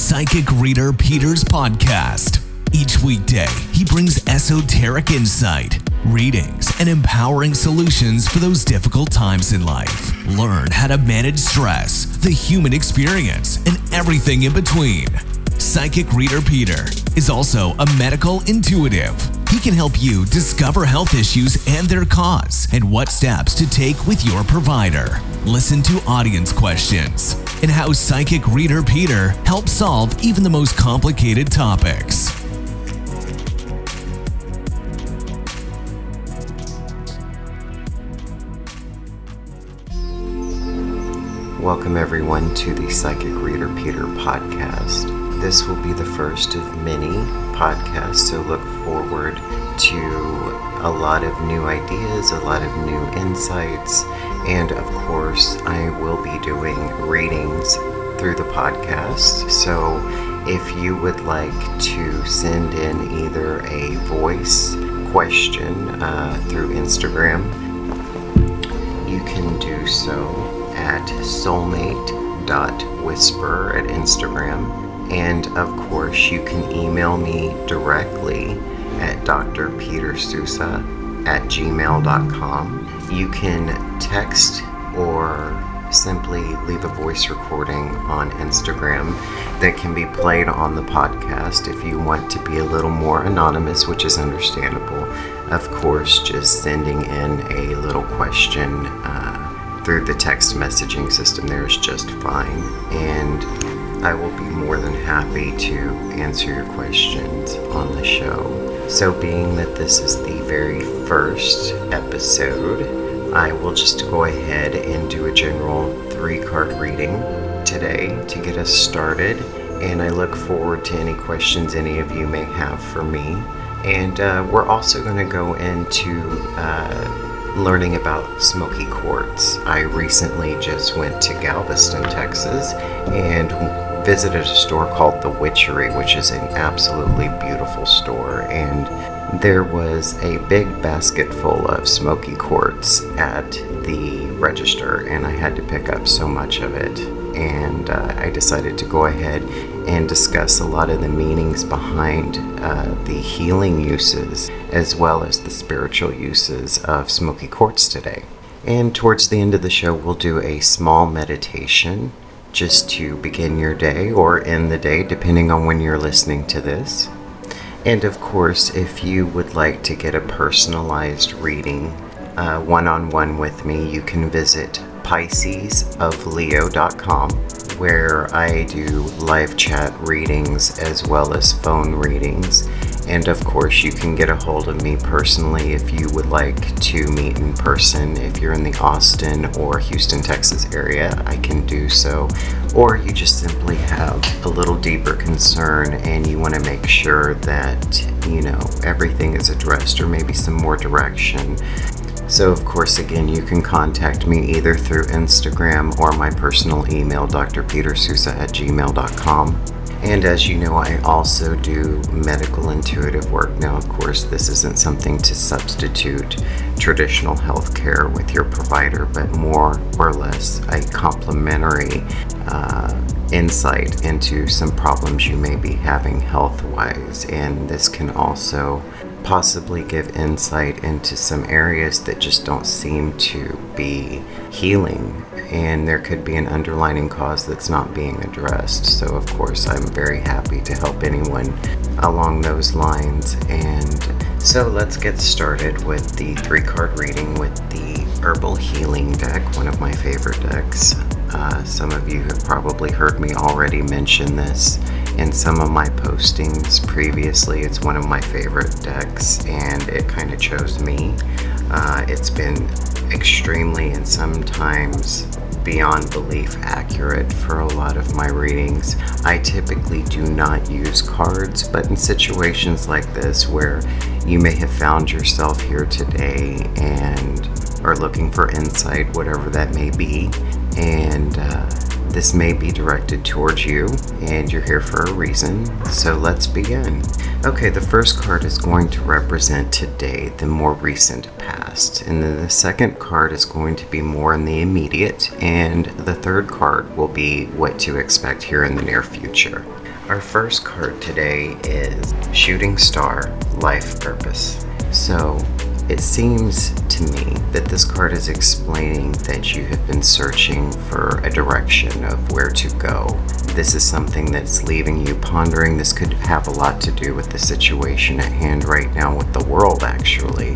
Psychic Reader Peter's podcast. Each weekday, he brings esoteric insight, readings, and empowering solutions for those difficult times in life. Learn how to manage stress, the human experience, and everything in between. Psychic Reader Peter is also a medical intuitive. He can help you discover health issues and their cause and what steps to take with your provider. Listen to audience questions and how Psychic Reader Peter helps solve even the most complicated topics. Welcome everyone to the Psychic Reader Peter podcast. This will be the first of many podcasts, so look forward to a lot of new ideas, a lot of new insights, and of course I will be doing readings through the podcast. So if you would like to send in either a voice question through Instagram, you can do so at soulmate.whisper at Instagram. And of course, you can email me directly at drpetersousa@gmail.com. You can text or simply leave a voice recording on Instagram that can be played on the podcast if you want to be a little more anonymous, which is understandable. Of course, just sending in a little question through the text messaging system there is just fine, and I will be more than happy to answer your questions on the show. So being that this is the very first episode, I will just go ahead and do a general 3-card reading today to get us started, and I look forward to any questions any of you may have for me. And we're also going to go into learning about Smokey Quarts. I recently just went to Galveston, Texas, and visited a store called The Witchery, which is an absolutely beautiful store, and there was a big basket full of Smokey Quarts at the register, and I had to pick up so much of it, and I decided to go ahead and discuss a lot of the meanings behind the healing uses as well as the spiritual uses of Smokey Quarts today. And towards the end of the show, we'll do a small meditation just to begin your day or end the day, depending on when you're listening to this. And of course, if you would like to get a personalized reading one-on-one with me, you can visit piscesofleo.com, where I do live chat readings as well as phone readings. And of course, you can get a hold of me personally if you would like to meet in person. If you're in the Austin or Houston, Texas area, I can do so. Or you just simply have a little deeper concern and you want to make sure that, everything is addressed, or maybe some more direction. So of course, again, you can contact me either through Instagram or my personal email, drpetersousa@gmail.com. And as you know, I also do medical intuitive work. Now, of course, this isn't something to substitute traditional health care with your provider, but more or less a complementary insight into some problems you may be having health-wise. And this can also possibly give insight into some areas that just don't seem to be healing, and there could be an underlying cause that's not being addressed. So of course, I'm very happy to help anyone along those lines. And so let's get started with the 3-card reading with the Herbal Healing deck, one of my favorite decks. Some of you have probably heard me already mention this in some of my postings previously. It's one of my favorite decks, and it kind of chose me. It's been extremely and sometimes beyond belief accurate for a lot of my readings. I typically do not use cards, but in situations like this where you may have found yourself here today and are looking for insight, whatever that may be, and this may be directed towards you, and you're here for a reason. So let's begin. Okay, the first card is going to represent today, the more recent past, and then the second card is going to be more in the immediate, and the third card will be what to expect here in the near future. Our first card today is Shooting Star, Life Purpose. So it seems to me that this card is explaining that you have been searching for a direction of where to go. This is something that's leaving you pondering. This could have a lot to do with the situation at hand right now with the world, actually,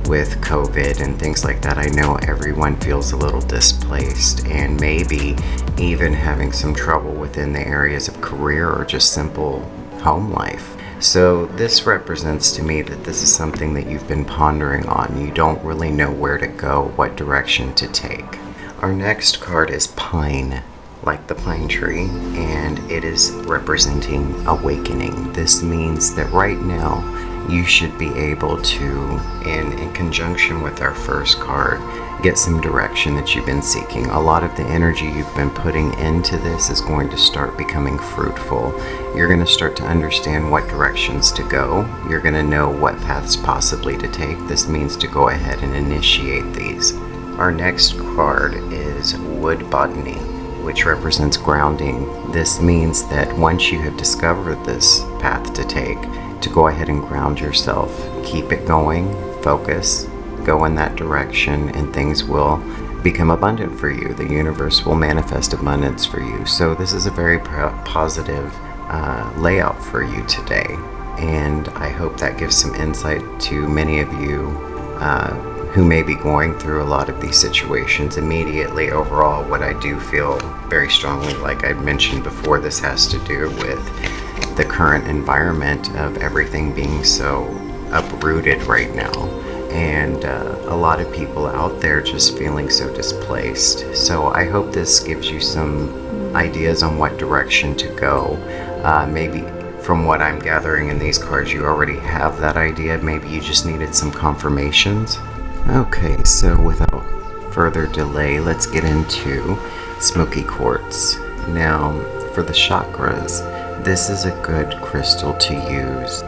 with COVID and things like that. I know everyone feels a little displaced and maybe even having some trouble within the areas of career or just simple home life. So this represents to me that this is something that you've been pondering on. You don't really know where to go, what direction to take. Our next card is Pine, like the pine tree, and it is representing awakening. This means that right now you should be able to, in conjunction with our first card, get some direction that you've been seeking. A lot of the energy you've been putting into this is going to start becoming fruitful. You're going to start to understand what directions to go. You're going to know what paths possibly to take. This means to go ahead and initiate these. Our next card is Wood Botany, which represents grounding. This means that once you have discovered this path to take, to go ahead and ground yourself. Keep it going, focus, go in that direction, and things will become abundant for you. The universe will manifest abundance for you. So this is a very positive layout for you today. And I hope that gives some insight to many of you who may be going through a lot of these situations. Immediately, overall, what I do feel very strongly, like I mentioned before, this has to do with the current environment of everything being so uprooted right now, and a lot of people out there just feeling so displaced. So I hope this gives you some ideas on what direction to go. Maybe from what I'm gathering in these cards, you already have that idea. Maybe you just needed some confirmations. Okay, so without further delay, let's get into Smokey Quarts. Now, for the chakras, this is a good crystal to use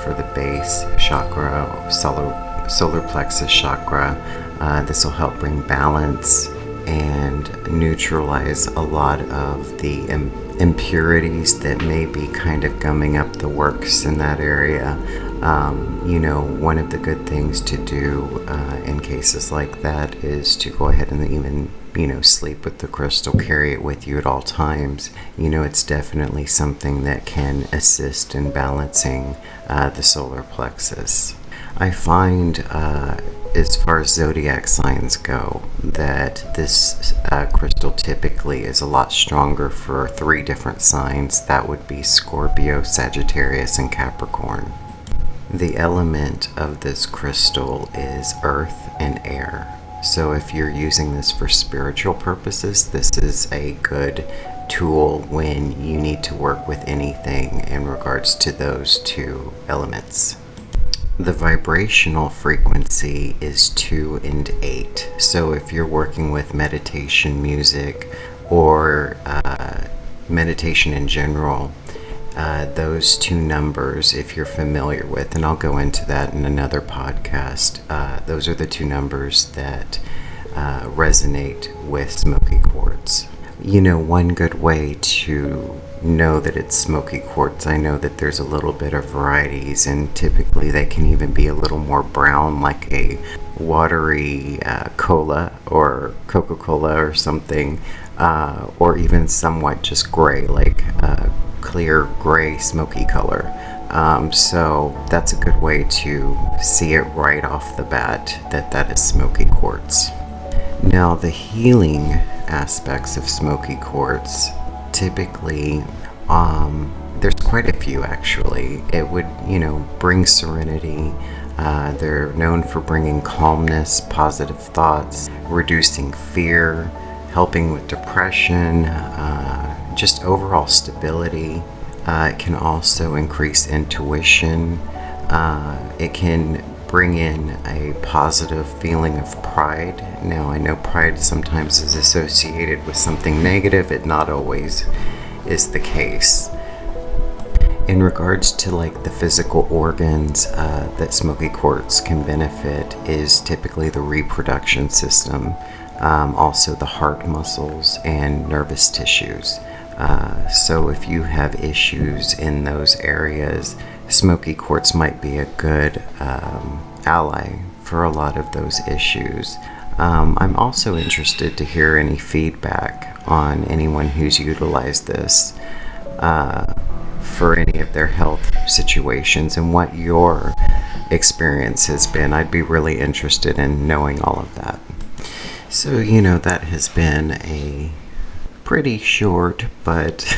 for the base chakra, solar plexus chakra. This will help bring balance and neutralize a lot of the impurities that may be kind of gumming up the works in that area. One of the good things to do in cases like that is to go ahead and even sleep with the crystal, carry it with you at all times. It's definitely something that can assist in balancing the solar plexus. I find, as far as zodiac signs go, that this crystal typically is a lot stronger for 3 different signs. That would be Scorpio, Sagittarius, and Capricorn. The element of this crystal is earth and air. So if you're using this for spiritual purposes, this is a good tool when you need to work with anything in regards to those 2 elements. The vibrational frequency is 2 and 8. So if you're working with meditation music or meditation in general, those 2 numbers, if you're familiar with, and I'll go into that in another podcast, those are the 2 numbers that resonate with Smokey Quarts. One good way to know that it's Smokey Quarts, I know that there's a little bit of varieties, and typically they can even be a little more brown, like a watery cola or Coca-Cola or something, or even somewhat just gray, like clear gray smoky color. So that's a good way to see it right off the bat that is Smokey Quarts. Now, the healing aspects of Smokey Quarts, typically there's quite a few actually. It would bring serenity. They're known for bringing calmness, positive thoughts, reducing fear, helping with depression, just overall stability. It can also increase intuition. It can bring in a positive feeling of pride. Now, I know pride sometimes is associated with something negative. It not always is the case. In regards to like the physical organs that Smokey Quarts can benefit is typically the reproduction system, also the heart muscles and nervous tissues. So if you have issues in those areas, Smokey Quartz might be a good ally for a lot of those issues. I'm also interested to hear any feedback on anyone who's utilized this for any of their health situations and what your experience has been. I'd be really interested in knowing all of that. So, that has been a pretty short but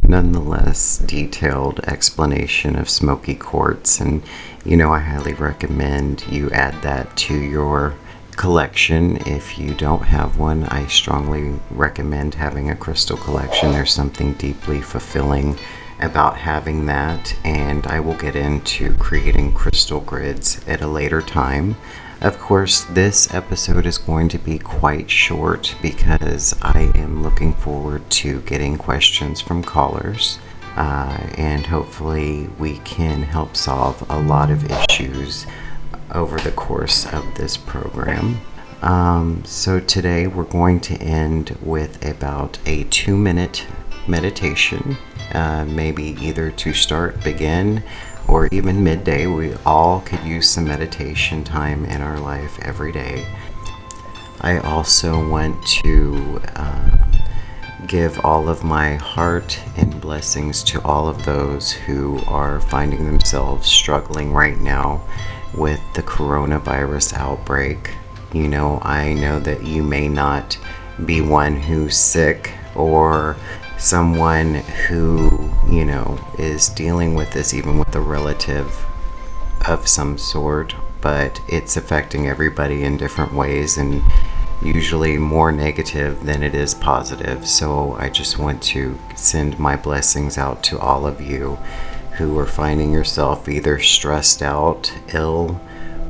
nonetheless detailed explanation of Smokey Quartz, and I highly recommend you add that to your collection. If you don't have one, I strongly recommend having a crystal collection. There's something deeply fulfilling about having that, and I will get into creating crystal grids at a later time. Of course, this episode is going to be quite short because I am looking forward to getting questions from callers, and hopefully we can help solve a lot of issues over the course of this program. So today we're going to end with about a 2-minute meditation, maybe either to start, begin, or even midday. We all could use some meditation time in our life every day. I also want to give all of my heart and blessings to all of those who are finding themselves struggling right now with the coronavirus outbreak. I know that you may not be one who's sick or someone who, is dealing with this, even with a relative of some sort, but it's affecting everybody in different ways and usually more negative than it is positive. So I just want to send my blessings out to all of you who are finding yourself either stressed out, ill,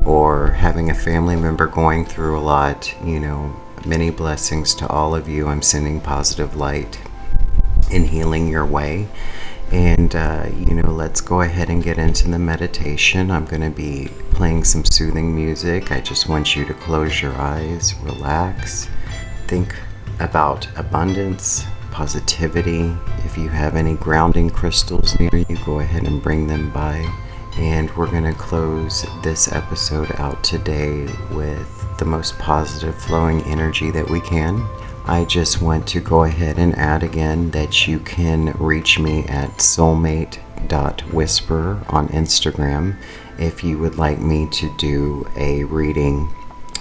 or having a family member going through a lot. Many blessings to all of you. I'm sending positive light and healing your way. And, let's go ahead and get into the meditation. I'm going to be playing some soothing music. I just want you to close your eyes, relax, think about abundance, positivity. If you have any grounding crystals near you, go ahead and bring them by. And we're going to close this episode out today with the most positive flowing energy that we can. I just want to go ahead and add again that you can reach me at soulmate.whisper on Instagram if you would like me to do a reading,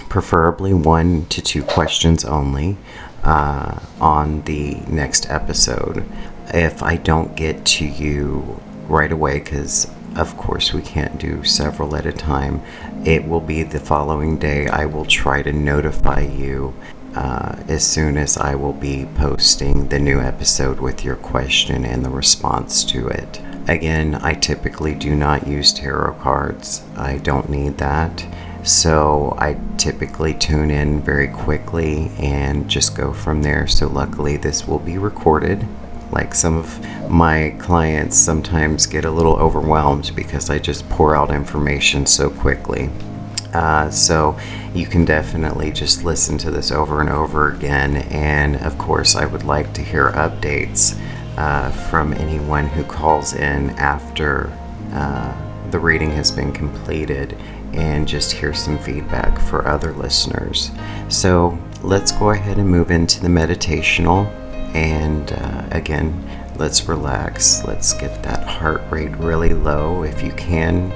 preferably 1 to 2 questions only, on the next episode. If I don't get to you right away, because of course we can't do several at a time, it will be the following day. I will try to notify you as soon as I will be posting the new episode with your question and the response to it. Again, I typically do not use tarot cards. I don't need that. So I typically tune in very quickly and just go from there. So luckily this will be recorded. Like some of my clients sometimes get a little overwhelmed because I just pour out information so quickly. So you can definitely just listen to this over and over again. And of course, I would like to hear updates from anyone who calls in after the reading has been completed, and just hear some feedback for other listeners. So let's go ahead and move into the meditational. And again, let's relax. Let's get that heart rate really low. If you can,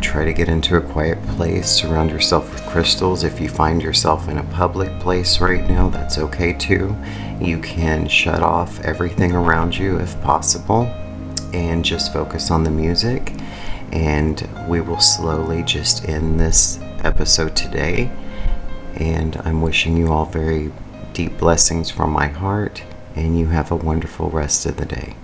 try to get into a quiet place. Surround yourself with crystals. If you find yourself in a public place right now, that's okay too. You can shut off everything around you if possible and just focus on the music. And we will slowly just end this episode today. And I'm wishing you all very deep blessings from my heart, and you have a wonderful rest of the day.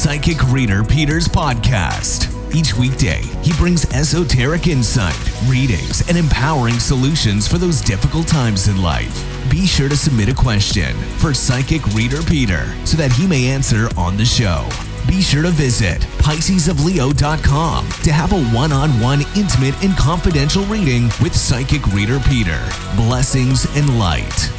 Psychic Reader Peter's podcast. Each weekday, he brings esoteric insight, readings, and empowering solutions for those difficult times in life. Be sure to submit a question for Psychic Reader Peter so that he may answer on the show. Be sure to visit PiscesofLeo.com to have a one-on-one intimate and confidential reading with Psychic Reader Peter. Blessings and light.